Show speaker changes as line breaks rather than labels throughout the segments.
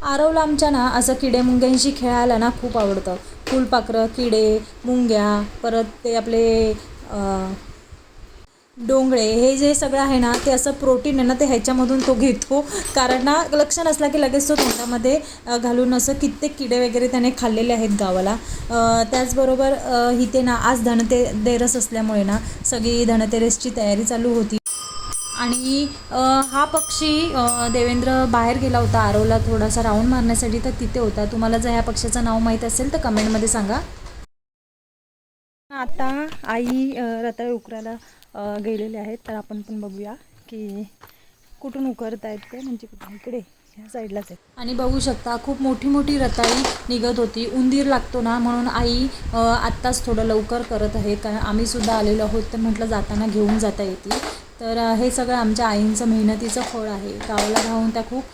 आरवला आमच्या ना असं किडे मुंग्यांशी खेळायला ना खूप आवडतं. फुलपाखरं, किडे, मुंग्या, परत ते आपले डोंगळे, हे जे सगळं आहे ना ते असं प्रोटीन आहे ना ते ह्याच्यामधून तो घेतो. कारण ना लक्ष नसला की लगेच तो तोंडामध्ये घालून असं कित्येक किडे वगैरे त्याने खाल्लेले आहेत गावाला. त्याचबरोबर इथे ना आज धनतेरस असल्यामुळे ना सगळी धनतेरसची तयारी चालू होती. आणि हा पक्षी देवेंद्र बाहेर गेला होता आरवला थोडासा राऊंड मारण्यासाठी, तर तिथे होता. तुम्हाला जर ह्या पक्ष्याचं नाव माहीत असेल तर कमेंटमध्ये सांगा. आता आई रताळे उकरायला गेलेले आहेत, तर आपण पण बघूया की कुठून उकरत आहेत ते. म्हणजे कुठे इकडे ह्या साईडलाच आहे. आणि बघू शकता खूप मोठी मोठी रताळी निघत होती. उंदीर लागतो ना म्हणून आई आत्ताच थोडं लवकर करत आहे, कारण आम्हीसुद्धा आलेलो आहोत, तर म्हटलं जाताना घेऊन जाता येतील. तर हे सगळं आमच्या आईंचं मेहनतीचं फळ आहे. गावाला राहून त्या खूप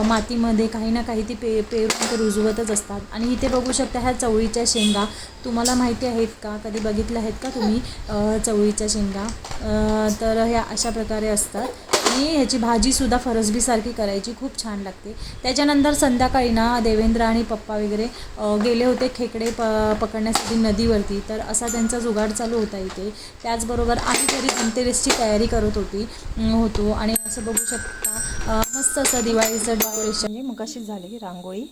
मातीमध्ये काही ना काही ती पेरून ते रुजवतच असतात. आणि इथे बघू शकता ह्या चवळीच्या शेंगा. तुम्हाला माहिती आहेत का, कधी बघितल्या आहेत का तुम्ही चवळीच्या शेंगा? तर ह्या अशा प्रकारे असतात. आणि ह्याची भाजीसुद्धा फरसबीसारखी करायची, खूप छान लागते. त्याच्यानंतर संध्याकाळी ना देवेंद्र आणि पप्पा वगैरे गेले होते खेकडे पकडण्यासाठी नदीवरती, तर असा त्यांचा जुगाड चालू होता इथे. त्याचबरोबर आम्ही तरी धनतेरसची तयारी करत होतो. आणि असं बघू शकता मस्त असं दिवाळीचं डेकोरेशन मग अशी झाली रांगोळी.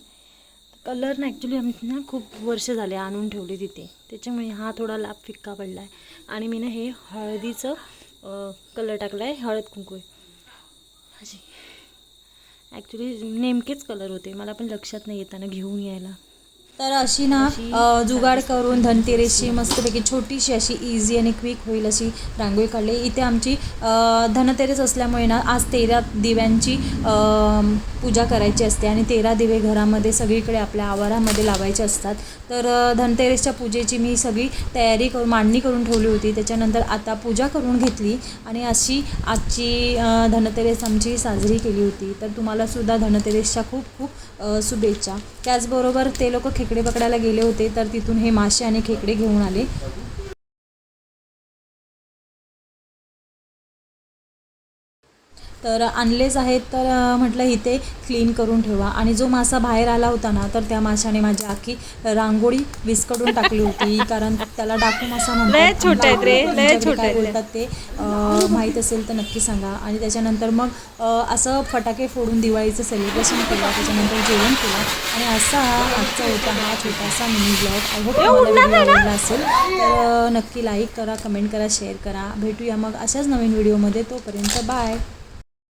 कलर ना ॲक्च्युली आम्ही ना खूप वर्ष झाले आणून ठेवले तिथे, त्याच्यामुळे हा थोडा लाप फिक्का पडला आहे. आणि मी ना हे हळदीचं कलर टाकला आहे, हळद कुंकू आहे. ॲक्च्युली नेमकेच कलर होते, मला पण लक्षात नाही येताना घेऊन यायला. तर अशी ना जुगाड करून धनतेरसची मस्तपैकी छोटीशी अशी इझी आणि क्विक होईल अशी रांगोळी काढली. इथे आमची धनतेरस असल्यामुळे ना आज 13 दिव्यांची पूजा करायची असते आणि 13 दिवे घरामध्ये सगळीकडे आपल्या आवारामध्ये लावायचे असतात. तर धनतेरसच्या पूजेची मी सगळी तयारी मांडणी करून ठेवली होती. त्याच्यानंतर आता पूजा करून घेतली आणि अशी आजची धनतेरस आमची साजरी केली होती. तर तुम्हालासुद्धा धनतेरसच्या खूप खूप शुभेच्छा. त्याचबरोबर ते लोक खेकडे पकडायला गेले होते, तर तिथून हे मासे आणि खेकडे घेऊन आले. तर आणलेच आहेत, तर म्हटलं इथे क्लीन करून ठेवा. आणि जो मासा बाहेर आला होता ना, तर त्या माशाने माझी आखी रांगोळी विस्कडून टाकली होती. कारण त्याला डाकू मासा म्हणतात. काय बोलतात ते माहीत असेल तर नक्की सांगा. आणि त्याच्यानंतर मग असं फटाके फोडून दिवाळीचं सेलिब्रेशन केलं, त्याच्यानंतर जेवण केलं. आणि असा आजचा होता हा छोटासा मिनी ब्लॉग. आय होप तुम्हाला व्हिडिओ आवडला असेल तर नक्की लाईक करा, कमेंट करा, शेअर करा. भेटूया मग अशाच नवीन व्हिडिओमध्ये. तोपर्यंत बाय.